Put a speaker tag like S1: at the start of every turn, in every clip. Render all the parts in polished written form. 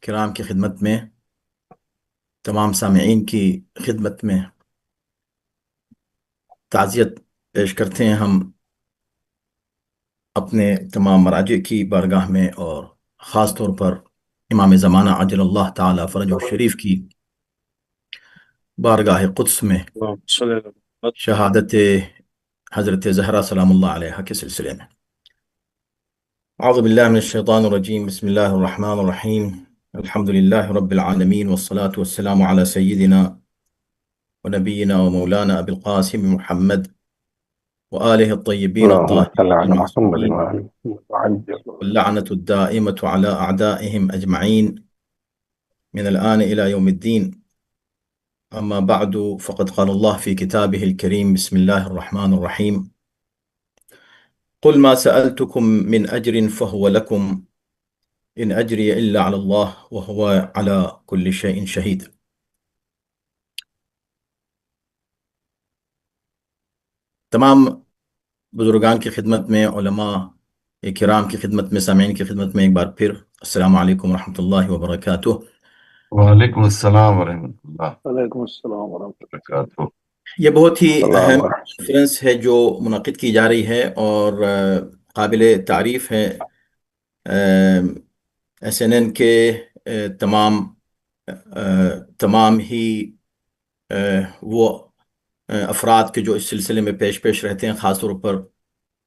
S1: کرام کی خدمت میں، تمام سامعین کی خدمت میں تعزیت پیش کرتے ہیں ہم اپنے تمام مراجع کی بارگاہ میں، اور خاص طور پر امام زمانہ عجل اللہ تعالی فرجہ الشریف کی بارگاہ قدس میں
S2: اللهم صل على محمد.
S1: شہادت حضرت زہرا سلام اللہ علیہا کے سلسلے میں۔ اعوذ باللہ من الشیطان الرجیم، بسم اللہ الرحمن الرحیم، الحمد للہ رب العالمین، والصلاة والسلام علی سیدنا ونبینا ومولانا ابی القاسم محمد وآلہ الطیبین
S2: اللهم صل
S1: الطاہرین
S2: على محمد
S1: المعصومین،
S2: وعلى وعجل.
S1: واللعنة الدائمة على أعدائهم أجمعين من الآن إلى يوم الدين. أما بعد، فقد قال الله في كتابه الكريم: بسم الله الرحمن الرحيم، قل ما سألتكم من أجر فهو لكم، إن أجري إلا على الله وهو على كل شيء شهيد۔ تمام بزرگان کی خدمت میں، علماء کرام کی خدمت میں، سامعین کی خدمت میں ایک بار پھر السلام علیکم ورحمۃ اللہ وبرکاتہ۔
S3: وعلیکم السلام ورحمۃ اللہ
S2: وعلیکم السلام ورحمۃ
S3: وبرکاتہ۔
S1: یہ بہت ہی
S2: اللہ
S1: اہم
S2: ورحمۃ.
S1: کانفرنس ہے جو منعقد کی جا رہی ہے، اور قابل تعریف ہے ایس این این کے تمام ہی وہ افراد کے جو اس سلسلے میں پیش رہتے ہیں، خاص طور پر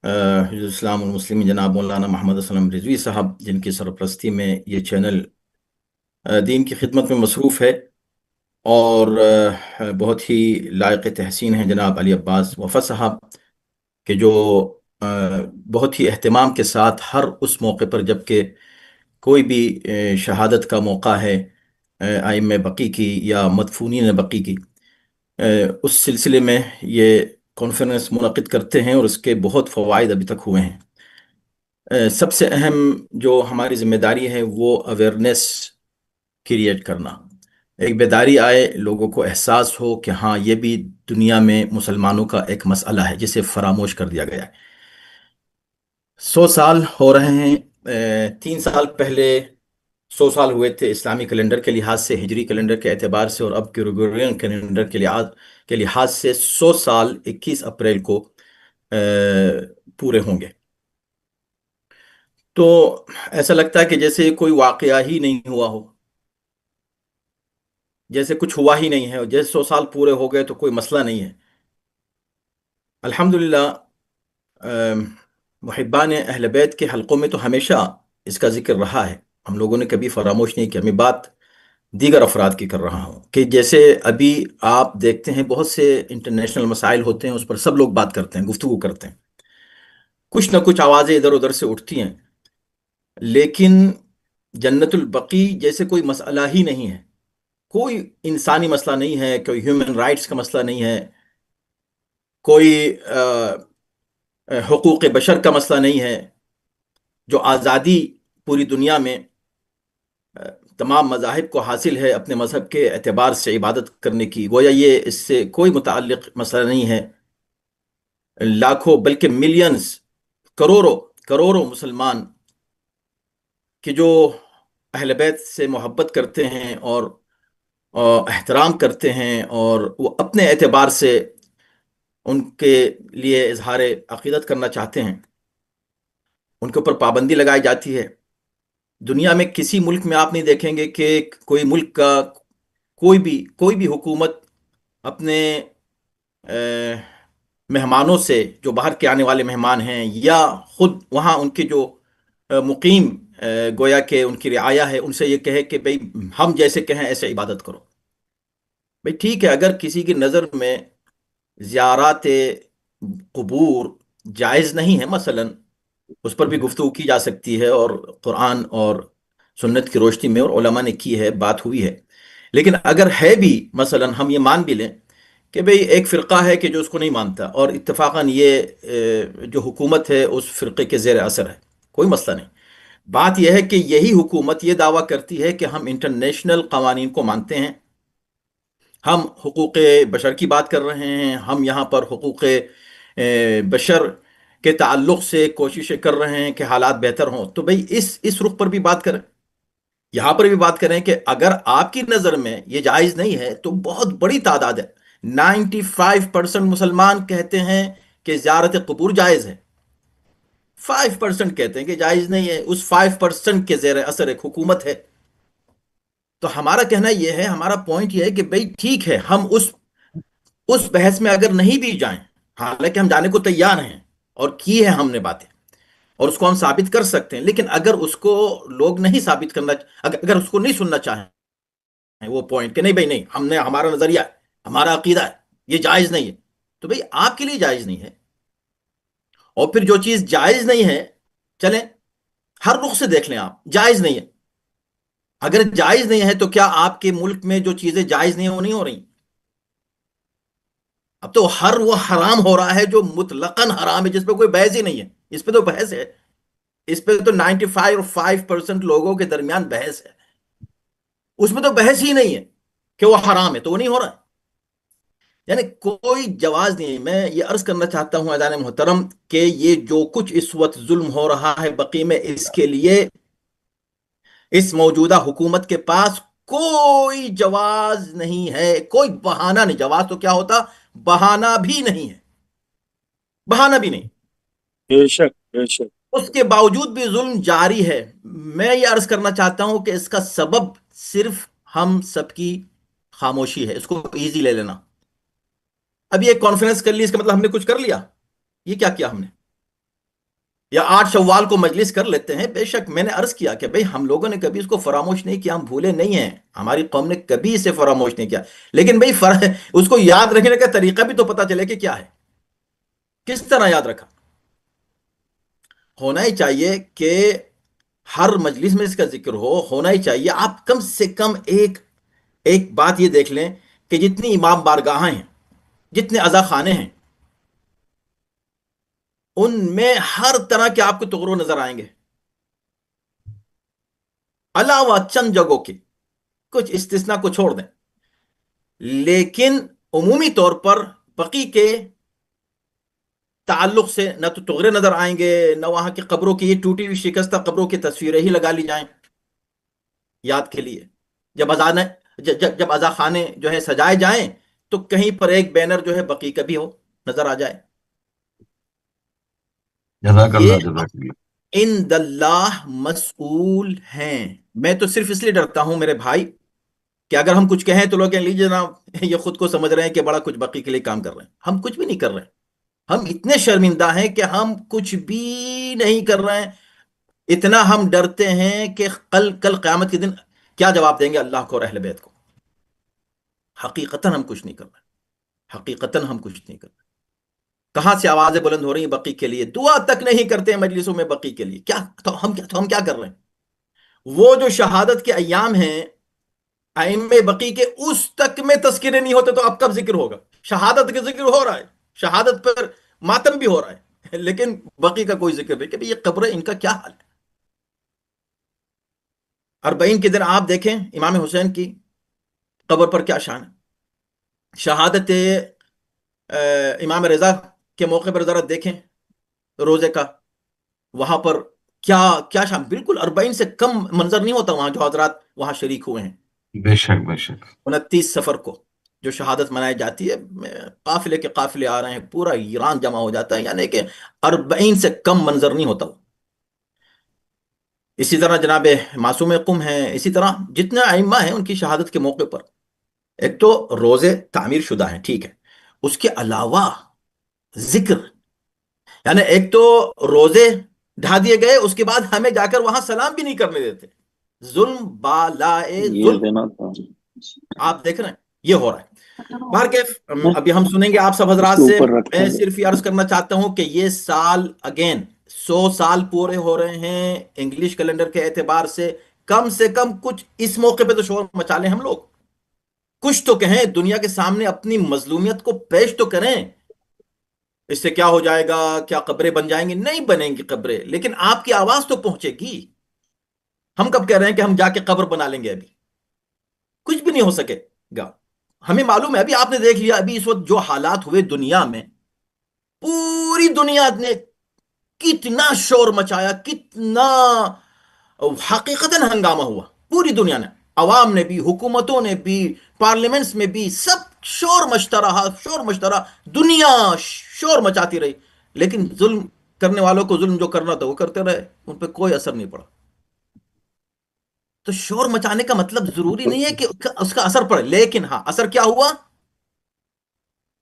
S1: حجت الاسلام والمسلمین جناب مولانا محمد اسلم رضوی صاحب، جن کی سرپرستی میں یہ چینل دین کی خدمت میں مصروف ہے، اور بہت ہی لائق تحسین ہیں جناب علی عباس وفا صاحب، کہ جو بہت ہی اہتمام کے ساتھ ہر اس موقع پر جب کہ کوئی بھی شہادت کا موقع ہے ائمہ بقی کی یا مدفونین بقی کی، اس سلسلے میں یہ کانفرنس منعقد کرتے ہیں، اور اس کے بہت فوائد ابھی تک ہوئے ہیں۔ سب سے اہم جو ہماری ذمہ داری ہے وہ اویئرنیس کریٹ کرنا، ایک بیداری آئے، لوگوں کو احساس ہو کہ ہاں یہ بھی دنیا میں مسلمانوں کا ایک مسئلہ ہے جسے فراموش کر دیا گیا ہے۔ 100 سال ہو رہے ہیں، 3 سال پہلے 100 سال ہوئے تھے اسلامی کیلنڈر کے لحاظ سے، ہجری کیلنڈر کے اعتبار سے، اور اب گریگورین کیلنڈر کے لحاظ سے 100 سال 21 اپریل کو پورے ہوں گے۔ تو ایسا لگتا ہے کہ جیسے کوئی واقعہ ہی نہیں ہوا ہو، جیسے کچھ ہوا ہی نہیں ہے، اور جیسے 100 سال پورے ہو گئے تو کوئی مسئلہ نہیں ہے۔ الحمدللہ محبان اہل بیت کے حلقوں میں تو ہمیشہ اس کا ذکر رہا ہے، ہم لوگوں نے کبھی فراموش نہیں کیا۔ میں بات دیگر افراد کی کر رہا ہوں کہ جیسے ابھی آپ دیکھتے ہیں بہت سے انٹرنیشنل مسائل ہوتے ہیں، اس پر سب لوگ بات کرتے ہیں، گفتگو کرتے ہیں، کچھ نہ کچھ آوازیں ادھر ادھر سے اٹھتی ہیں، لیکن جنت البقی جیسے کوئی مسئلہ ہی نہیں ہے، کوئی انسانی مسئلہ نہیں ہے، کوئی ہیومن رائٹس کا مسئلہ نہیں ہے، کوئی حقوق بشر کا مسئلہ نہیں ہے، جو آزادی پوری دنیا میں تمام مذاہب کو حاصل ہے اپنے مذہب کے اعتبار سے عبادت کرنے کی، گویا یہ اس سے کوئی متعلق مسئلہ نہیں ہے۔ لاکھوں بلکہ ملینز، کروڑوں مسلمان کہ جو اہل بیت سے محبت کرتے ہیں اور احترام کرتے ہیں، اور وہ اپنے اعتبار سے ان کے لیے اظہار عقیدت کرنا چاہتے ہیں، ان کے اوپر پابندی لگائی جاتی ہے۔ دنیا میں کسی ملک میں آپ نہیں دیکھیں گے کہ کوئی ملک کا کوئی بھی حکومت اپنے مہمانوں سے، جو باہر کے آنے والے مہمان ہیں، یا خود وہاں ان کے جو مقیم گویا کہ ان کی رعایا ہے، ان سے یہ کہے کہ بھئی ہم جیسے کہیں ایسے عبادت کرو۔ بھئی ٹھیک ہے، اگر کسی کی نظر میں زیارات قبور جائز نہیں ہے مثلا، اس پر بھی گفتگو کی جا سکتی ہے، اور قرآن اور سنت کی روشنی میں اور علماء نے کی ہے، بات ہوئی ہے۔ لیکن اگر ہے بھی مثلا، ہم یہ مان بھی لیں کہ بھئی ایک فرقہ ہے کہ جو اس کو نہیں مانتا، اور اتفاقاً یہ جو حکومت ہے اس فرقے کے زیر اثر ہے، کوئی مسئلہ نہیں۔ بات یہ ہے کہ یہی حکومت یہ دعویٰ کرتی ہے کہ ہم انٹرنیشنل قوانین کو مانتے ہیں، ہم حقوق بشر کی بات کر رہے ہیں، ہم یہاں پر حقوق بشر کے تعلق سے کوششیں کر رہے ہیں کہ حالات بہتر ہوں، تو بھئی اس رخ پر بھی بات کریں۔ یہاں پر بھی بات کریں کہ اگر آپ کی نظر میں یہ جائز نہیں ہے تو بہت بڑی تعداد ہے. 95% مسلمان کہتے ہیں کہ زیارت قبور جائز ہے. 5% کہتے ہیں کہ جائز نہیں ہے. اس 5% کے زیر اثر ایک حکومت ہے. تو ہمارا کہنا یہ ہے، ہمارا پوائنٹ یہ ہے کہ بھئی ٹھیک ہے، ہم اس بحث میں اگر نہیں بھی جائیں، حالانکہ ہم جانے کو تیار ہیں اور کی ہے ہم نے باتیں، اور اس کو ہم ثابت کر سکتے ہیں، لیکن اگر اس کو لوگ نہیں ثابت کرنا، اگر اس کو نہیں سننا چاہیں وہ پوائنٹ کہ نہیں بھائی نہیں، ہم نے ہمارا نظریہ ہے، ہمارا عقیدہ ہے، یہ جائز نہیں ہے، تو بھئی آپ کے لیے جائز نہیں ہے. اور پھر جو چیز جائز نہیں ہے، چلیں ہر رخ سے دیکھ لیں، آپ جائز نہیں ہے. اگر جائز نہیں ہے تو کیا آپ کے ملک میں جو چیزیں جائز نہیں وہ نہیں ہو رہی؟ اب تو ہر وہ حرام ہو رہا ہے جو مطلقاً حرام ہے، جس پہ کوئی بحث ہی نہیں ہے. اس پہ تو بحث ہے، اس پہ تو 95% لوگوں کے درمیان بحث ہے. اس میں تو بحث ہی نہیں ہے کہ وہ حرام ہے تو وہ نہیں ہو رہا ہے. یعنی کوئی جواز نہیں ہے. میں یہ عرض کرنا چاہتا ہوں اذان محترم کہ یہ جو کچھ اس وقت ظلم ہو رہا ہے بقی میں، اس کے لیے اس موجودہ حکومت کے پاس کوئی جواز نہیں ہے، کوئی بہانہ نہیں. جواز تو کیا ہوتا، بہانہ بھی نہیں ہے، بہانہ بھی نہیں.
S2: بے شک بے شک.
S1: اس کے باوجود بھی ظلم جاری ہے. میں یہ عرض کرنا چاہتا ہوں کہ اس کا سبب صرف ہم سب کی خاموشی ہے. اس کو ایزی لے لینا. ابھی ایک کانفرنس کر لی، اس کا مطلب ہم نے کچھ کر لیا؟ یہ کیا کیا ہم نے؟ یا 8 شوال کو مجلس کر لیتے ہیں. بے شک میں نے عرض کیا کہ بھئی ہم لوگوں نے کبھی اس کو فراموش نہیں کیا، ہم بھولے نہیں ہیں، ہماری قوم نے کبھی اسے فراموش نہیں کیا. لیکن بھئی اس کو یاد رکھنے کا طریقہ بھی تو پتا چلے کہ کیا ہے، کس طرح یاد رکھا. ہونا ہی چاہیے کہ ہر مجلس میں اس کا ذکر ہونا ہی چاہیے. آپ کم سے کم ایک بات یہ دیکھ لیں کہ جتنی امام بارگاہیں ہیں، جتنے عزا خانے ہیں، ان میں ہر طرح کے آپ کو تغرو نظر آئیں گے، علاوہ چند جگہوں کے، کچھ استثناء کو چھوڑ دیں. لیکن عمومی طور پر بقی کے تعلق سے نہ تو تغرے نظر آئیں گے، نہ وہاں کی قبروں کی یہ ٹوٹی ہوئی شکستہ قبروں کی تصویریں ہی لگا لی جائیں یاد کے لیے. جب عزا خانے جو ہے سجائے جائیں تو کہیں پر ایک بینر جو ہے بقی کا بھی ہو، نظر آ جائے.
S3: جزاک
S1: یہ
S3: اللہ جزاک اللہ.
S1: عند اللہ مسئول ہیں. میں تو صرف اس لیے ڈرتا ہوں میرے بھائی کہ اگر ہم کچھ کہیں تو لوگ کہیں لیجیے جناب یہ خود کو سمجھ رہے ہیں کہ بڑا کچھ بقی کے لیے کام کر رہے ہیں. ہم کچھ بھی نہیں کر رہے ہیں. ہم اتنے شرمندہ ہیں کہ ہم کچھ بھی نہیں کر رہے ہیں. اتنا ہم ڈرتے ہیں کہ کل قیامت کے دن کیا جواب دیں گے اللہ کو اور اہل بیت کو. حقیقتاً ہم کچھ نہیں کر رہے، حقیقتاً ہم کچھ نہیں کر رہے. کہاں سے آوازیں بلند ہو رہی ہیں بقی کے لیے؟ دعا تک نہیں کرتے ہیں مجلسوں میں بقی کے لیے. ہم کیا کر رہے ہیں؟ وہ جو شہادت کے ایام ہیں ائمہ بقی کے، اس تک میں تذکرے نہیں ہوتے تو اب کب ذکر ہوگا؟ شہادت کے ذکر ہو رہا ہے، شہادت پر ماتم بھی ہو رہا ہے، لیکن بقی کا کوئی ذکر نہیں کہ یہ قبریں ان کا کیا حال ہے. 40 کے دن آپ دیکھیں امام حسین کی قبر پر کیا شان ہے. شہادت امام رضا کے موقع پر ذرا دیکھیں روزے کا، وہاں پر کیا کیا شان. بالکل 40 سے کم منظر نہیں ہوتا وہاں جو حضرات وہاں شریک ہوئے ہیں.
S3: بے شک بے شک.
S1: 29 سفر کو جو شہادت منائی جاتی ہے، قافلے کے قافلے آ رہے ہیں، پورا ایران جمع ہو جاتا ہے، یعنی کہ 40 سے کم منظر نہیں ہوتا. اسی طرح جناب معصوم قم ہیں، اسی طرح جتنے ائمہ ہیں ان کی شہادت کے موقع پر ایک تو روزے تعمیر شدہ ہیں، ٹھیک ہے، اس کے علاوہ ذکر، یعنی ایک تو روزے ڈھا دیے گئے، اس کے بعد ہمیں جا کر وہاں سلام بھی نہیں کرنے دیتے. ظلم بالائے
S2: یہ
S1: ظلم
S2: دینا تھا
S1: آپ دیکھ رہے ہیں یہ ہو رہا ہے. بہرکیف
S2: میں
S1: ابھی ہم سنیں گے آپ سب
S2: اس
S1: حضرات
S2: کے
S1: سے.
S2: اوپر رکھیں
S1: میں
S2: گے.
S1: صرف یہ عرض کرنا چاہتا ہوں کہ یہ سال اگین 100 سال پورے ہو رہے ہیں انگلش کیلنڈر کے اعتبار سے کم کچھ اس موقع پہ تو شور مچا لیں ہم لوگ. کچھ تو کہیں، دنیا کے سامنے اپنی مظلومیت کو پیش تو کریں. اس سے کیا ہو جائے گا؟ کیا قبریں بن جائیں گی؟ نہیں بنیں گی قبریں، لیکن آپ کی آواز تو پہنچے گی. ہم کب کہہ رہے ہیں کہ ہم جا کے قبر بنا لیں گے؟ ابھی کچھ بھی نہیں ہو سکے گا. ہمیں معلوم ہے، ابھی آپ نے دیکھ لیا ابھی اس وقت جو حالات ہوئے دنیا میں، پوری دنیا نے کتنا شور مچایا، کتنا حقیقتاً ہنگامہ ہوا. پوری دنیا نے، عوام نے بھی، حکومتوں نے بھی، پارلیمنٹس میں بھی، سب شور مچتا رہا، شور مچتا رہا، دنیا شور مچاتی رہی، لیکن ظلم کرنے والوں کو ظلم جو کرنا تھا وہ کرتے رہے، ان پہ کوئی اثر نہیں پڑا۔ تو شور مچانے کا مطلب ضروری نہیں ہے کہ اس کا اثر پڑے، لیکن ہاں اثر کیا ہوا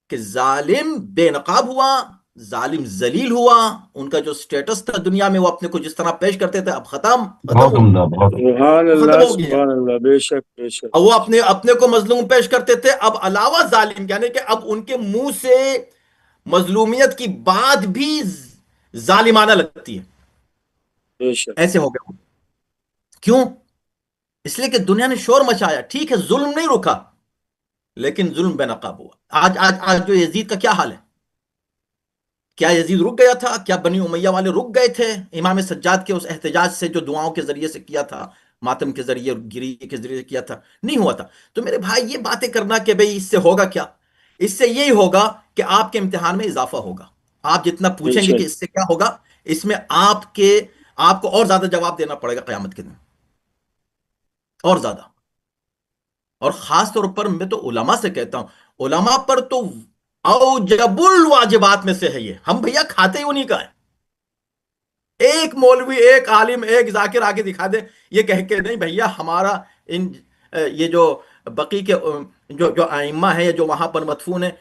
S1: کہ ظالم بے نقاب ہوا، ظالم ذلیل ہوا، ان کا جو سٹیٹس تھا دنیا میں وہ اپنے کو جس طرح پیش کرتے تھے اب ختم
S3: بہت
S1: ہو
S3: عمدہ، بہت عمدہ۔
S2: سبحان
S1: وہ ختم
S2: اللہ،
S1: ہو گیا۔
S2: سبحان اللہ، بے شک بے شک۔
S1: اب وہ اپنے کو مظلوم پیش کرتے تھے، اب علاوہ ظالم یعنی کہ اب ان کے منہ سے مظلومیت کی بات بھی ظالمانہ لگتی ہے،
S2: بے شک
S1: ایسے ہو گیا۔ کیوں؟ اس لیے کہ دنیا نے شور مچایا، ٹھیک ہے ظلم نہیں رکا لیکن ظلم بے نقاب ہوا۔ آج جو یزید کا کیا حال ہے؟ کیا یزید رک گیا تھا؟ کیا بنی امیہ والے رک گئے تھے امام سجاد کے اس احتجاج سے جو دعاؤں کے ذریعے سے کیا تھا، ماتم کے ذریعے، گری کے ذریعے سے کیا تھا؟ نہیں ہوا تھا۔ تو میرے بھائی یہ باتیں کرنا کہ بھئی اس سے ہوگا کیا، اس سے یہی ہوگا کہ آپ کے امتحان میں اضافہ ہوگا۔ آپ جتنا
S2: بے
S1: پوچھیں گے کہ
S2: شک
S1: اس سے کیا ہوگا، اس میں آپ کو اور زیادہ جواب دینا پڑے گا قیامت کے دن، اور زیادہ۔ اور خاص طور پر میں تو علماء سے کہتا ہوں، علماء پر تو اوجب الواجبات میں سے ہے یہ، ہم بھیا کھاتے ہی انہیں کا ہے۔ ایک مولوی، ایک عالم، ایک ذاکر آگے دکھا دے یہ کہہ کے نہیں بھیا ہمارا یہ جو بقی کے جو ائمہ ہیں یا جو وہاں پر مدفون ہیں،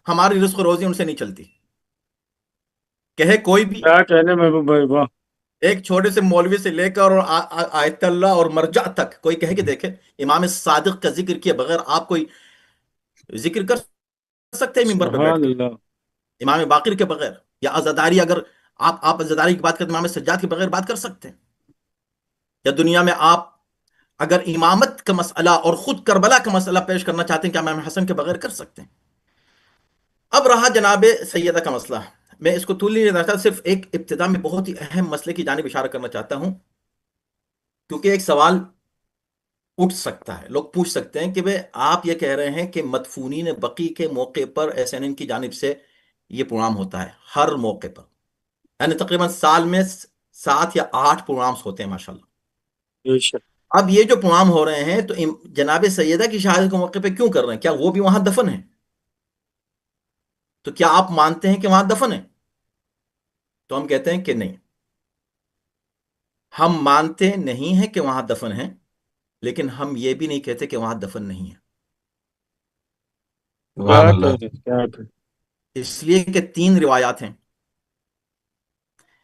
S1: ہماری رزق و روزی ان سے نہیں چلتی، کہے کوئی بھی،
S2: کیا کہنے محبوب بھائی، واہ۔
S1: ایک چھوٹے سے مولوی سے لے کر اور آیت اللہ اور مرجع تک کوئی کہے کہ دیکھے امام صادق کا ذکر کیے بغیر آپ کوئی ذکر کر سکتے ہیں ممبر پہ بیٹھ
S2: سبحان
S1: کے
S2: اللہ۔
S1: امام باقر کے بغیر؟ یا عزاداری، اگر آپ عزاداری کی بات کرتے ہیں امام سجاد کے بغیر بات کر سکتے ہیں؟ یا دنیا میں آپ اگر امامت کا مسئلہ اور خود کربلا کا مسئلہ پیش کرنا چاہتے ہیں کیا امام حسن کے بغیر کر سکتے ہیں؟ اب رہا جناب سیدہ کا مسئلہ، میں اس کو طول نہیں لینا چاہتا، صرف ایک ابتدا میں بہت ہی اہم مسئلے کی جانب اشارہ کرنا چاہتا ہوں، کیونکہ ایک سوال اٹھ سکتا ہے، لوگ پوچھ سکتے ہیں کہ آپ یہ کہہ رہے ہیں کہ مدفونین بقی کے موقع پر ایس این این کی جانب سے یہ پروگرام ہوتا ہے ہر موقع پر، یعنی تقریباً سال میں 7 یا 8 پروگرامز ہوتے ہیں ماشاءاللہ۔
S2: بے شک
S1: اب یہ جو پروگرام ہو رہے ہیں تو جناب سیدہ کی شہادت کے موقع پہ کیوں کر رہے ہیں؟ کیا وہ بھی وہاں دفن ہیں؟ تو کیا آپ مانتے ہیں کہ وہاں دفن ہیں؟ تو ہم کہتے ہیں کہ نہیں، ہم مانتے نہیں ہیں کہ وہاں دفن ہیں، لیکن ہم یہ بھی نہیں کہتے کہ وہاں دفن نہیں ہے،
S2: کیا
S3: سبحان اللہ۔
S2: کہنے، کیا کہنے۔
S1: اس لیے کہ 3 روایات ہیں،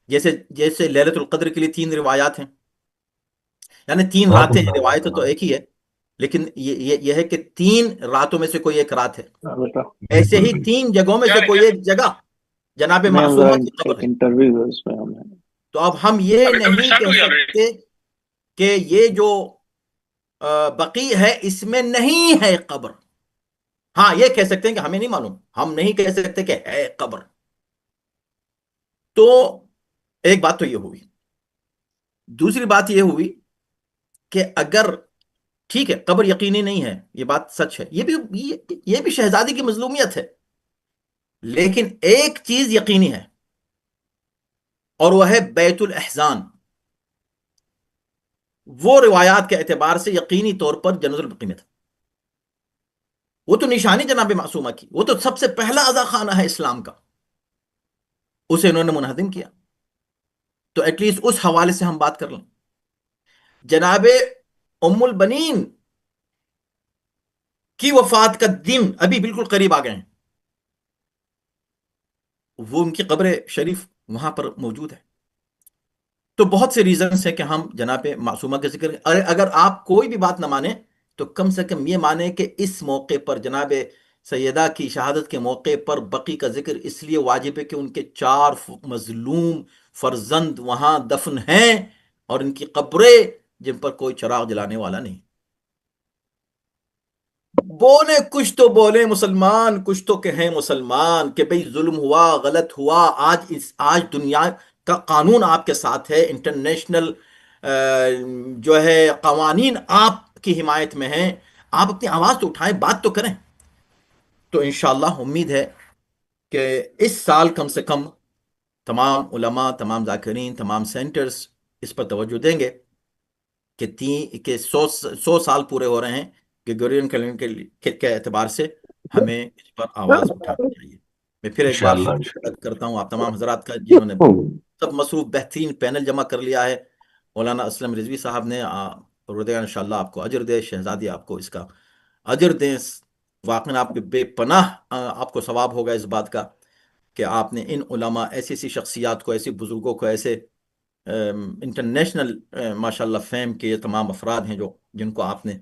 S1: جیسے لیلۃ القدر کے لیے 3 روایات ہیں، یعنی 3
S3: بہت
S1: راتیں ہیں،
S3: عمدہ، بہت
S1: روایت تو
S3: عمدہ۔
S1: ایک ہی ہے، لیکن یہ ہے کہ 3 راتوں میں سے کوئی ایک رات ہے،
S2: بیٹا
S1: ایسے
S3: بالکل
S1: ہی
S3: بالکل۔
S1: 3 جگہوں میں سے کوئی ایک جگہ جناب
S2: میں ذرا
S1: معصومہ کی قبر
S2: ایک
S1: ہے۔
S2: انٹرویو ہے اس میں ہمیں۔
S1: تو اب ہم یہ نہیں کہہ سکتے کہ یہ جو بقی ہے اس میں نہیں ہے قبر، ہاں یہ کہہ سکتے ہیں کہ ہمیں نہیں معلوم، ہم نہیں کہہ سکتے کہ ہے قبر۔ تو ایک بات تو یہ ہوئی، دوسری بات یہ ہوئی کہ اگر ٹھیک ہے قبر یقینی نہیں ہے، یہ بات سچ ہے، یہ بھی شہزادی کی مظلومیت ہے، لیکن ایک چیز یقینی ہے اور وہ ہے بیت الاحزان، وہ روایات کے اعتبار سے یقینی طور پر جنت البقیع میں تھا، وہ تو نشانی جناب معصومہ کی، وہ تو سب سے پہلا عزا خانہ ہے اسلام کا، اسے انہوں نے منہدم کیا۔ تو ایٹ لیسٹ اس حوالے سے ہم بات کر لیں۔ جناب ام البنین کی وفات کا دن ابھی بالکل قریب آ گئے ہیں، وہ ان کی قبر شریف وہاں پر موجود ہے۔ تو بہت سے ریزنز ہیں کہ ہم جناب معصومہ کا ذکر، اگر آپ کوئی بھی بات نہ مانیں تو کم سے کم یہ مانیں کہ اس موقع پر جناب سیدہ کی شہادت کے موقع پر بقی کا ذکر اس لیے واجب ہے کہ ان کے 4 مظلوم فرزند وہاں دفن ہیں اور ان کی قبریں جن پر کوئی چراغ جلانے والا نہیں۔ بولے کچھ تو بولے مسلمان، کچھ تو کہیں مسلمان کہ بھئی ظلم ہوا، غلط ہوا، آج دنیا کا قانون آپ کے ساتھ ہے، انٹرنیشنل جو ہے قوانین آپ کی حمایت میں ہیں، آپ اپنی آواز تو اٹھائیں، بات تو کریں۔ تو انشاءاللہ امید ہے کہ اس سال کم سے کم تمام علماء، تمام ذاکرین، تمام سینٹرز اس پر توجہ دیں گے کہ 100 سال پورے ہو رہے ہیں گریگورین کیلنڈر کے اعتبار سے ہمیں اس پر آواز اٹھانی چاہیے۔ میں پھر ایک بار
S3: انشاءاللہ
S1: شکریہ ادا کرتا ہوں آپ تمام حضرات کا، جنہوں نے سب مصروف بہترین پینل جمع کر لیا ہے۔ مولانا اسلم رضوی صاحب نے، پروردگار انشاءاللہ آپ کو اجر دے، شہزادی آپ کو اس کا اجر دیں، واقعاً آپ کے بے پناہ آپ کو ثواب ہوگا اس بات کا کہ آپ نے ان علماء، ایسی ایسی شخصیات کو، ایسے بزرگوں کو، ایسے انٹرنیشنل ماشاءاللہ فیم کے یہ تمام افراد ہیں جن کو آپ نے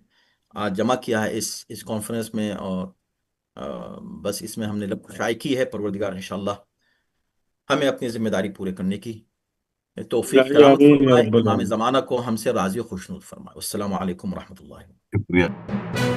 S1: آج جمع کیا ہے اس کانفرنس میں، اور بس اس میں ہم نے لبخشائی کی ہے۔ پروردگار انشاءاللہ ہمیں اپنی ذمہ داری پورے کرنے کی توفیق
S2: الہی
S1: کرامت
S2: آمین یا
S1: فرمائے،
S2: رب
S1: امام
S2: العالمین۔
S1: زمانہ کو ہم سے راضی و خوشنود فرمائے۔ السلام علیکم ورحمۃ اللہ۔
S3: شکریہ۔